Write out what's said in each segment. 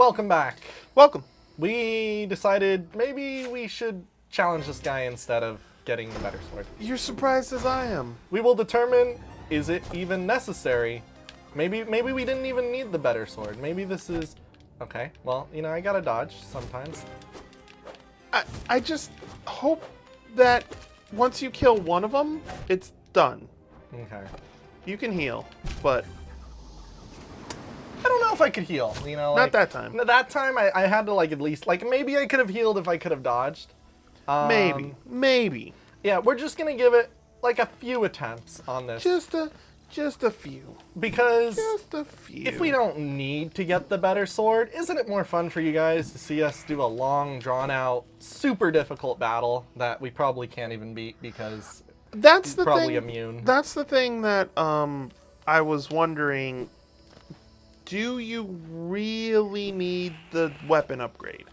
Welcome back. Welcome. We decided maybe we should challenge this guy instead of getting the better sword. You're surprised as I am. We will determine, is it even necessary? Maybe we didn't even need the better sword. Maybe this is... Okay, well, you know, I gotta dodge sometimes. I just hope that once you kill one of them, it's done. Okay. You can heal, but... I don't know if I could heal, you know? Not that time. That time, I had to, like, at least... Like, maybe I could have healed if I could have dodged. Maybe. Yeah, we're just gonna give it, like, a few attempts on this. Just a few. Because... Just a few. If we don't need to get the better sword, isn't it more fun for you guys to see us do a long, drawn-out, super difficult battle that we probably can't even beat because That's the probably thing. immune? That's the thing that I was wondering. Do you really need the weapon upgrade?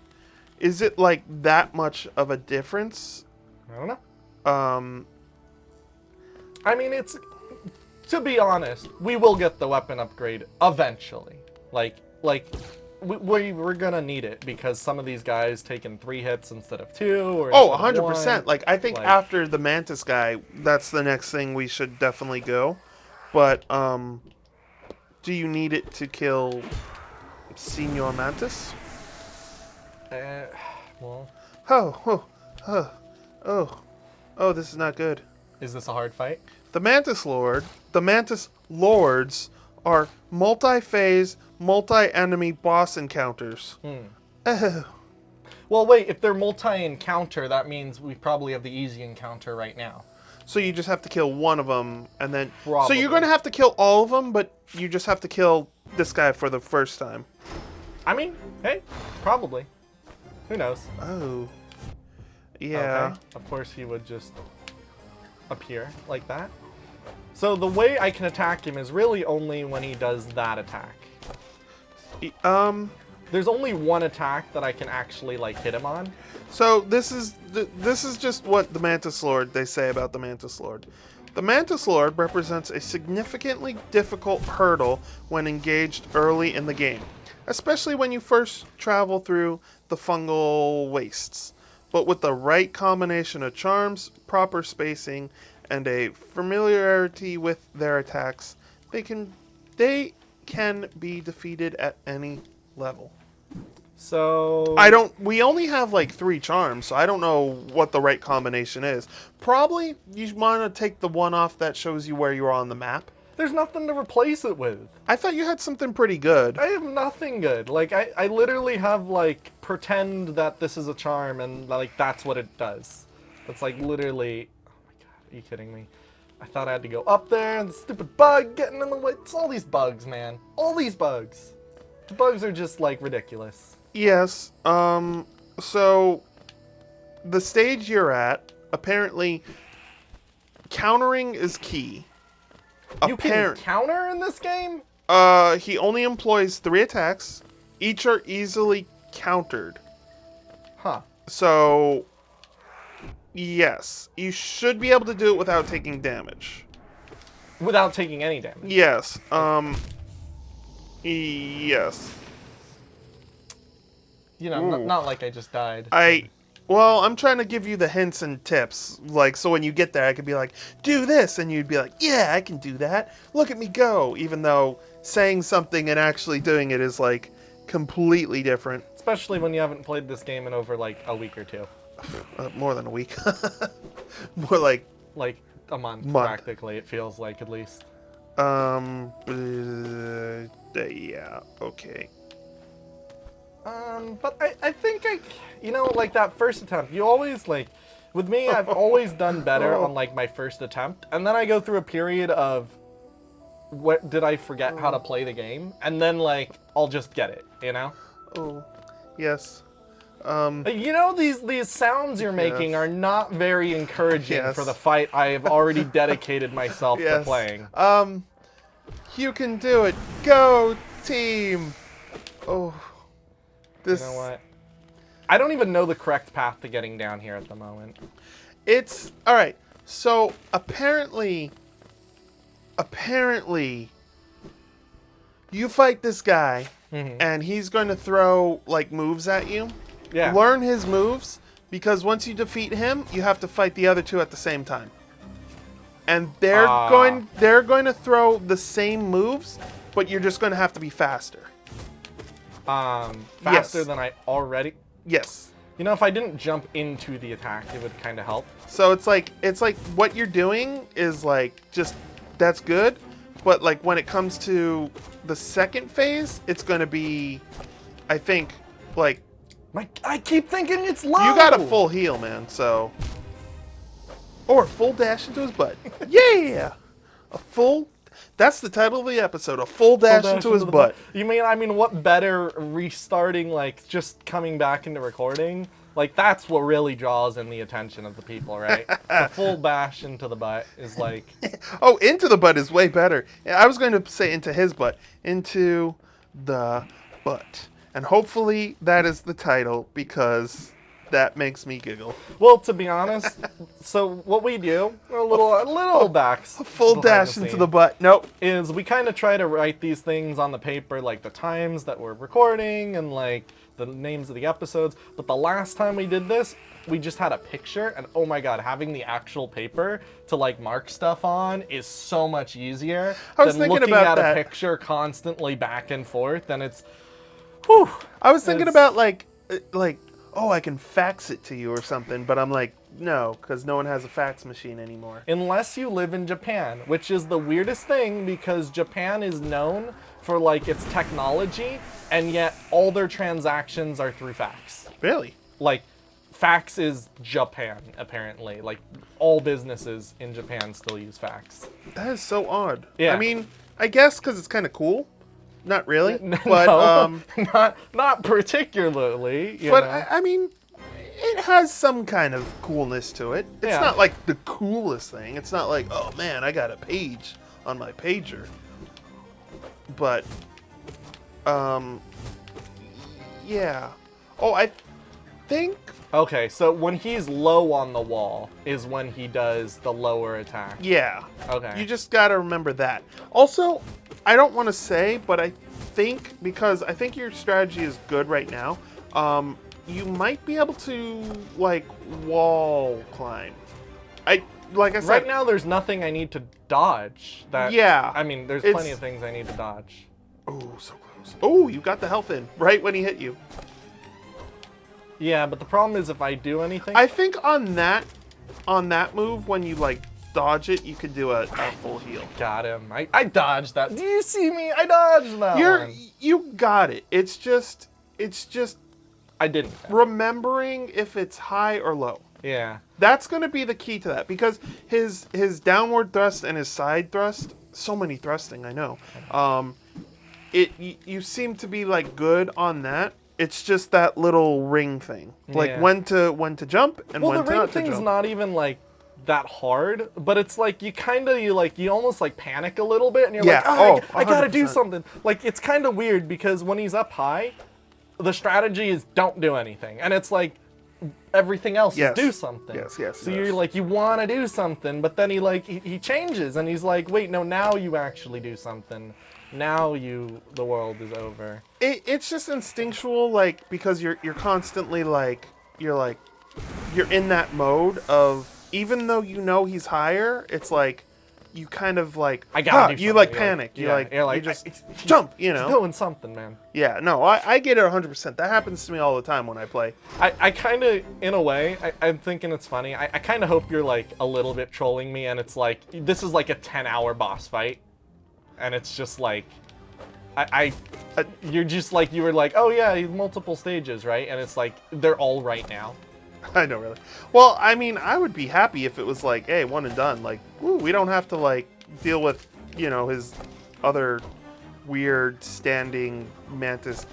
Is it like that much of a difference? I don't know. I mean, it's... To be honest, we will get the weapon upgrade eventually. We're gonna need it because some of these guys taking 3 hits instead of 2. Or Oh, instead of 100%. 1. Like, I think after the Mantis guy, that's the next thing we should definitely go. But, do you need it to kill Senor Mantis? Well... Oh, this is not good. Is this a hard fight? The Mantis Lords are multi-phase, multi-enemy boss encounters. Oh. Well, wait, if they're multi-encounter, that means we probably have the easy encounter right now. So you just have to kill one of them, and then... Probably. So you're going to have to kill all of them, but you just have to kill this guy for the first time. I mean, hey, probably. Who knows? Oh. Yeah. Okay. Of course he would just appear like that. So the way I can attack him is really only when he does that attack. There's only one attack that I can actually, like, hit him on. So this is just what the Mantis Lord, they say about the Mantis Lord. The Mantis Lord represents a significantly difficult hurdle when engaged early in the game, especially when you first travel through the fungal wastes. But with the right combination of charms, proper spacing, and a familiarity with their attacks, they can be defeated at any level. So... We only have like 3 charms, so I don't know what the right combination is. Probably you want to take the one off that shows you where you are on the map. There's nothing to replace it with. I thought you had something pretty good. I have nothing good. Like, I literally have, like, pretend that this is a charm and, like, that's what it does. It's, like, literally... Oh my god, are you kidding me? I thought I had to go up there and the stupid bug getting in the way. It's all these bugs, man. All these bugs. The bugs are just, like, ridiculous. Yes, so the stage you're at, apparently countering is key. You can counter in this game? He only employs 3 attacks. Each are easily countered. Huh. So, yes, you should be able to do it without taking damage. Without taking any damage? Yes, yes. You know, not like I just died. Well, I'm trying to give you the hints and tips, like, so when you get there, I could be like, do this, and you'd be like, yeah, I can do that. Look at me go, even though saying something and actually doing it is, like, completely different. Especially when you haven't played this game in over, like, a week or 2. More than a week. More like... Like, a month, practically, it feels like, at least. Yeah, okay. But I think you know, like that first attempt, you always, like, with me, I've always done better on, like, my first attempt, and then I go through a period of, what, did I forget how to play the game? And then, like, I'll just get it, you know? Oh, yes. You know, these sounds you're making are not very encouraging for the fight I have already dedicated myself to playing. You can do it. Go, team. Oh. You know what? I don't even know the correct path to getting down here at the moment. It's... Alright, so apparently, you fight this guy, and he's going to throw like moves at you. Yeah. Learn his moves, because once you defeat him, you have to fight the other two at the same time. And they're going to throw the same moves, but you're just going to have to be faster. Faster than I already. Yes. You know, if I didn't jump into the attack, it would kind of help. So it's like what you're doing is like just that's good, but like when it comes to the second phase, it's going to be, I think, like I keep thinking it's low. you got a full heal, man. So or a full dash into his butt. Yeah, a full. That's the title of the episode. A full dash into his butt. You mean? I mean, what better restarting? Like just coming back into recording. Like that's what really draws in the attention of the people, right? A full bash into the butt is like. Oh, into the butt is way better. I was going to say into his butt. Into the butt. And hopefully that is the title, because that makes me giggle. Well, to be honest, so what we do, a little backs. A full dash into the butt. Nope. Is we kind of try to write these things on the paper, like the times that we're recording and like the names of the episodes. But the last time we did this, we just had a picture, and oh my god, having the actual paper to like mark stuff on is so much easier than looking at a picture constantly back and forth. And it's, whew. I was thinking about like, oh, I can fax it to you or something, but I'm like, no, because no one has a fax machine anymore. Unless you live in Japan, which is the weirdest thing, because Japan is known for like its technology, and yet all their transactions are through fax. Really? Like, fax is Japan, apparently. Like, all businesses in Japan still use fax. That is so odd. Yeah. I mean, I guess because it's kind of cool. Not really, No, but not particularly. You but know? I mean, it has some kind of coolness to it. It's Yeah. not like the coolest thing. It's not like, oh man, I got a page on my pager. But, yeah. Oh, I think. Okay, so when he's low on the wall is when he does the lower attack. Yeah. Okay. You just gotta remember that. Also, I don't want to say, but I think, because I think your strategy is good right now, you might be able to, like, wall climb. Like I said... Right now, there's nothing I need to dodge. Yeah. I mean, there's plenty of things I need to dodge. Oh, so close. Oh, you got the health in right when he hit you. Yeah, but the problem is if I do anything... I think on that move, when you, like, dodge it, you could do a full heal. Got him. I dodged that. Do you see me? I dodged that one. You got it. It's just I didn't. remembering if it's high or low. Yeah. That's going to be the key to that, because his downward thrust and his side thrust, so many thrusting, I know. You seem to be like good on that. It's just that little ring thing, like Yeah. when to jump and Well, when the to ring not to thing's jump. not even like that hard, but it's like you almost like panic a little bit, and you're Yeah. like, Oh, I gotta do 100%. something. Like it's kind of weird because when he's up high, the strategy is don't do anything, and it's like everything else Yes. is do something. Yes, yes, So yes. you're like, you want to do something, but then he changes, and he's like, wait, no, now you actually do something. Now the world is over. It's just instinctual, like, because you're constantly like you're in that mode of, even though you know he's higher, it's like you kind of like I gotta do you something. like You're panic. like- you're like, you just he's jump. You know. Doing something, man. Yeah. No, I get it 100%. That happens to me all the time when I play. I kind of, in a way, I'm thinking it's funny. I kind of hope you're like a little bit trolling me, and it's like this is like a 10-hour boss fight, and it's just like, you're just like, you were like, oh yeah, multiple stages, right? And it's like they're all right now. I know, really. Well, I mean, I would be happy if it was like, hey, one and done. Like, woo, we don't have to like deal with, his other weird standing mantis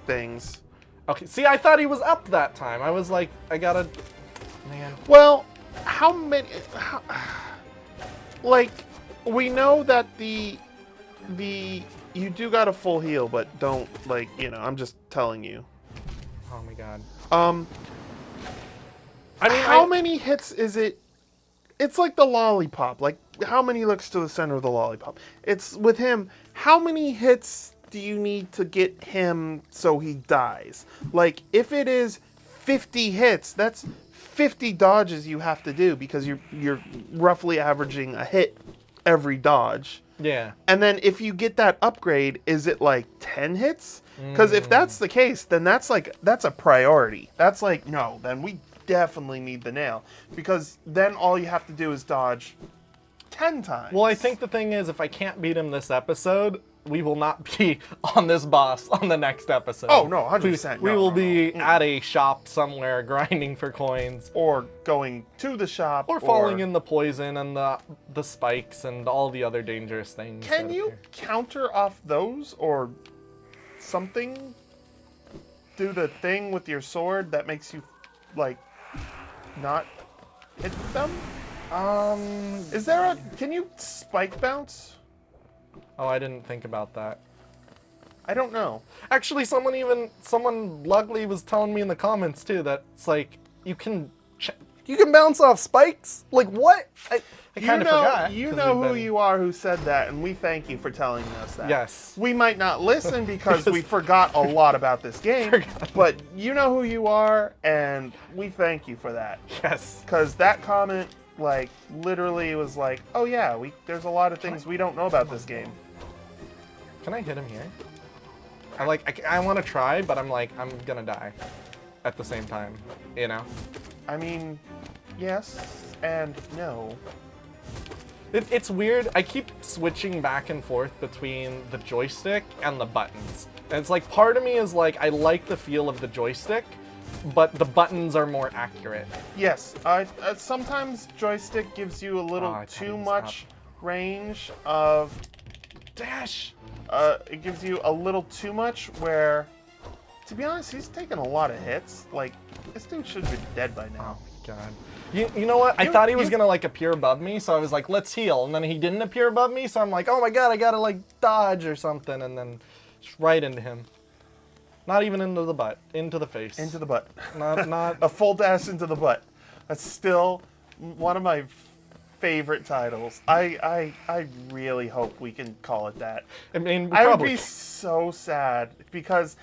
things. Okay, see, I thought he was up that time. I was like, I gotta, man. Well, how many? Like, we know that the you do got a full heal, but don't like, I'm just telling you. Oh my god. I mean, how many hits is it? It's like the lollipop. Like, how many looks to the center of the lollipop? It's with him. How many hits do you need to get him so he dies? Like, if it is 50 hits, that's 50 dodges you have to do because you're roughly averaging a hit every dodge. Yeah. And then if you get that upgrade, is it like 10 hits? Because if that's the case, then that's a priority. That's like, no, then we definitely need the nail. Because then all you have to do is dodge 10 times. Well, I think the thing is, if I can't beat him this episode, we will not be on this boss on the next episode. Oh, no, 100%. We will be at a shop somewhere grinding for coins. Or going to the shop. Or falling in the poison and the spikes and all the other dangerous things. Can you counter off those or something? Do the thing with your sword that makes you, like, not hit them? Is there a... Can you spike bounce? Oh, I didn't think about that. I don't know. Actually, someone luckily was telling me in the comments too that it's like you can bounce off spikes. Like what? I kind of forgot. You know who you are who said that, and we thank you for telling us that. Yes. We might not listen because we forgot a lot about this game, but you know who you are, and we thank you for that. Yes. Because that comment, like, literally was like, oh yeah, there's a lot of things we don't know about this game. Can I hit him here? I want to try, but I'm like, I'm gonna die at the same time, you know? I mean, yes and no. It's weird. I keep switching back and forth between the joystick and the buttons. And it's like, part of me is like, I like the feel of the joystick, but the buttons are more accurate. Yes, sometimes joystick gives you a little too much range of... Dash! It gives you a little too much where, to be honest, he's taken a lot of hits. Like, this dude should have been dead by now. Oh, God. You know what? I thought he was gonna, like, appear above me, so I was like, let's heal. And then he didn't appear above me, so I'm like, oh my God, I gotta, like, dodge or something. And then just right into him. Not even into the butt. Into the face. Into the butt. Not... A full dash into the butt. That's still one of my favorite titles. I really hope we can call it that. I mean, I would be so sad because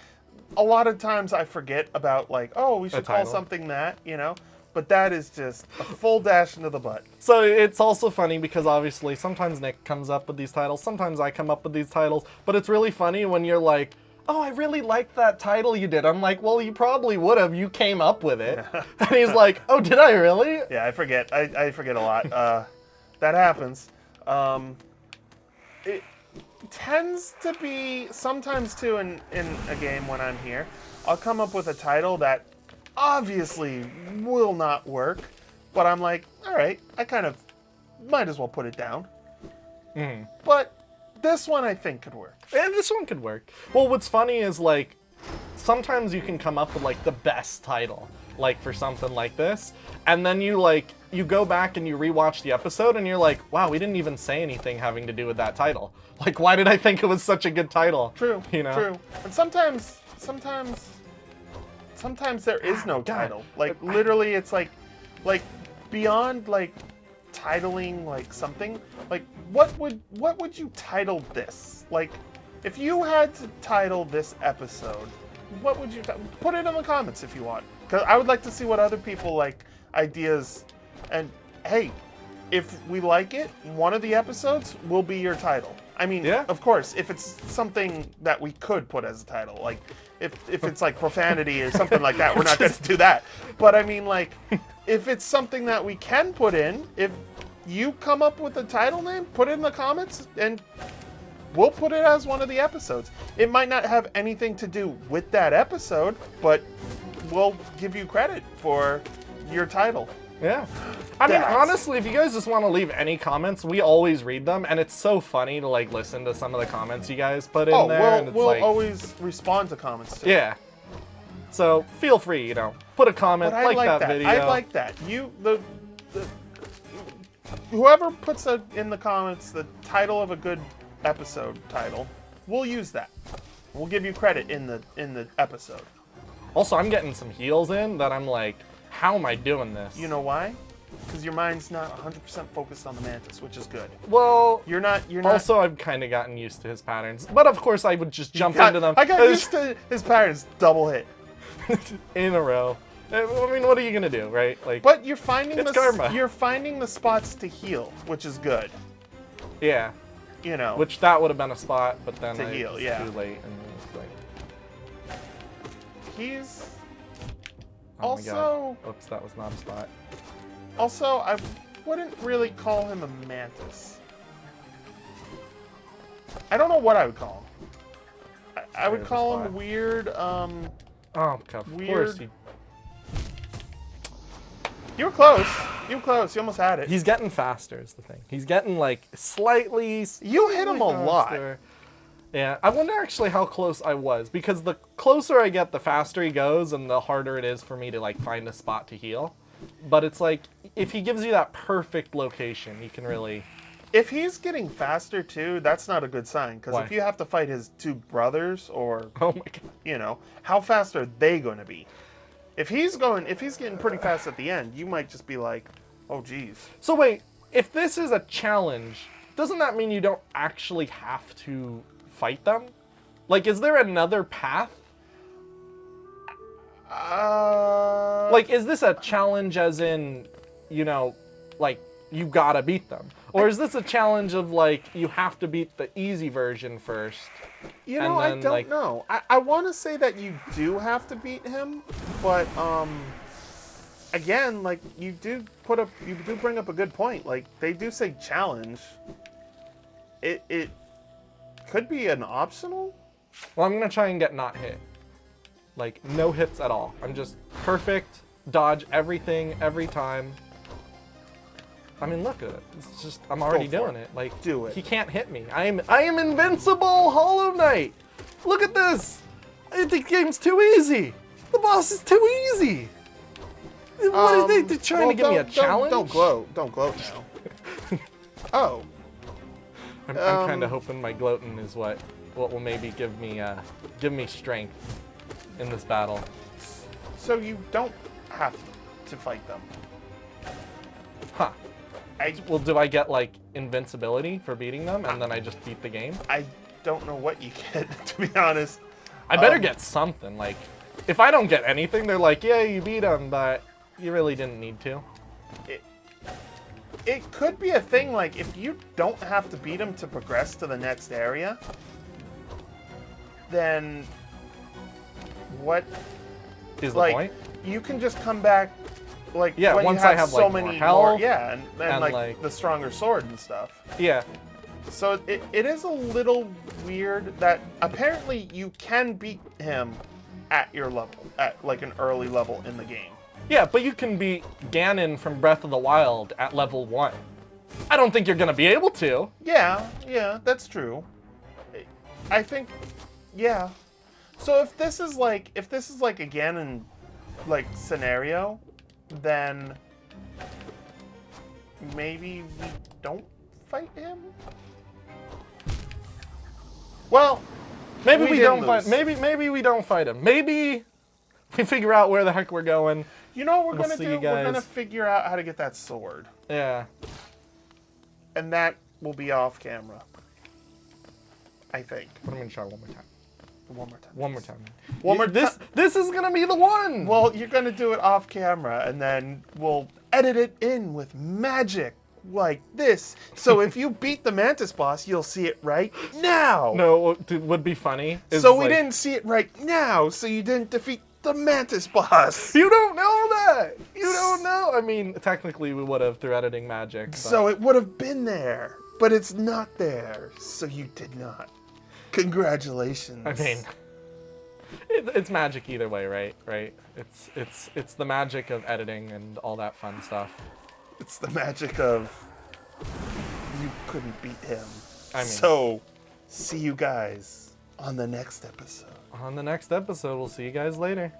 a lot of times I forget about, like, oh, we should call something that, you know? But that is just a full dash into the butt. So it's also funny because obviously sometimes Nick comes up with these titles, sometimes I come up with these titles, but it's really funny when you're like, oh, I really liked that title you did. I'm like, well, you probably would have. You came up with it. And he's like, oh, did I really? Yeah, I forget. I forget a lot. That happens. It tends to be, sometimes too, in a game when I'm here, I'll come up with a title that obviously will not work, but I'm like, all right, I kind of might as well put it down. But this one I think could work. And this one could work. Well, what's funny is, like, sometimes you can come up with, like, the best title, like, for something like this, and then you go back and you rewatch the episode and you're like, wow, we didn't even say anything having to do with that title. Like, why did I think it was such a good title? True, you know? True. And sometimes there is no title. Like, literally, it's like beyond, like, titling, like, something, like, what would you title this? Like, if you had to title this episode, what would you put it in the comments if you want, because I would like to see what other people like ideas. And hey, if we like it, one of the episodes will be your title. I mean, yeah. Of course, if it's something that we could put as a title, like if it's like profanity or something like that, we're not going to do that. But I mean, like, if it's something that we can put in, if you come up with a title name, put it in the comments, and we'll put it as one of the episodes. It might not have anything to do with that episode, but we'll give you credit for your title. Yeah. I mean, honestly, if you guys just want to leave any comments, we always read them, and it's so funny to, like, listen to some of the comments you guys put in there. And it's we'll like, always respond to comments too. Yeah. So feel free, you know, put a comment, like that video. I like that. Whoever puts in the comments the title of a good episode title, we'll use that. We'll give you credit in the episode. Also, I'm getting some heals in that I'm like, how am I doing this? You know why? because your mind's not 100% focused on the Mantis, which is good. Well, You're not. also, I've kind of gotten used to his patterns. But of course, I would just jump into them. I got used to his patterns. Double hit. in a row. I mean, what are you going to do, right? Like, But you're finding It's karma. You're finding the spots to heal, which is good. yeah. You know. Which that would have been a spot, but then To it heal, was yeah. too late. And it was like, He's oh my God. also. Oops, that was not a spot. Also, I wouldn't really call him a Mantis. I don't know what I would call him. I would There's a call him spot. weird. Oh, of course. Weird. He, You were close. You were close. You almost had it. he's getting faster is the thing. He's getting like slightly. You hit him a lot. faster. Yeah, I wonder actually how close I was, because the closer I get, the faster he goes, and the harder it is for me to like find a spot to heal. But it's like, if he gives you that perfect location, you can really... If he's getting faster too, that's not a good sign. Because Why? if you have to fight his two brothers, or Oh my God. you know, how fast are they going to be? If he's getting pretty fast at the end, you might just be like, oh geez. So wait, if this is a challenge, doesn't that mean you don't actually have to fight them? Like, is there another path? Like, is this a challenge as in, you know, like, you gotta beat them? Or is this a challenge of, like, you have to beat the easy version first? You And know, I then, don't like- know. I want to say that you do have to beat him, but again, like you do bring up a good point. Like they do say challenge. It could be an optional. Well, I'm gonna try and get not hit. Like, no hits at all. I'm just perfect, dodge everything, every time. I mean, look at it. It's just, I'm already Go for doing it. Like, Do it. He can't hit me. I am invincible, Hollow Knight. Look at this. The game's too easy. The boss is too easy. What are they trying to give me a challenge? Don't gloat. Don't gloat now. Oh. I'm kind of hoping my gloating is what will maybe give me strength in this battle. So you don't have to fight them. Huh. Well, do I get like invincibility for beating them, and then I just beat the game? I don't know what you get, to be honest. I better get something. Like, if I don't get anything, they're like, yeah, you beat him, but you really didn't need to. It could be a thing, like, if you don't have to beat him to progress to the next area, then what, Is the like, point? you can just come back, like, Yeah, when once you have I have, so like, more many health, yeah, and and, like, the stronger sword and stuff. Yeah. So it is a little weird that apparently you can beat him at your level, at like an early level in the game. Yeah, but you can beat Ganon from Breath of the Wild at level 1. I don't think you're gonna be able to. Yeah, that's true. I think, yeah. So if this is like a Ganon like scenario, then maybe we don't fight him. Well, Maybe we didn't don't fight. lose. Maybe we don't fight him. Maybe we figure out where the heck we're going. You know what we're We'll gonna see do? you We're gonna guys. figure out how to get that sword, Yeah. and that will be off camera. I think. Put him in shot one more time. One more time. One more time. One more This this is gonna be the one. Well, you're gonna do it off camera, and then we'll edit it in with magic like this. So if you beat the Mantis boss, you'll see it right now. No, what would be funny. Is So we like, didn't see it right now, so you didn't defeat the Mantis boss. You don't know that. You don't know. I mean, technically we would have through editing magic. But So it would have been there, but it's not there, so you did not. Congratulations. I mean, it's magic either way, right? Right. It's the magic of editing and all that fun stuff. It's the magic of you couldn't beat him. I mean- So, see you guys on the next episode. On the next episode, we'll see you guys later.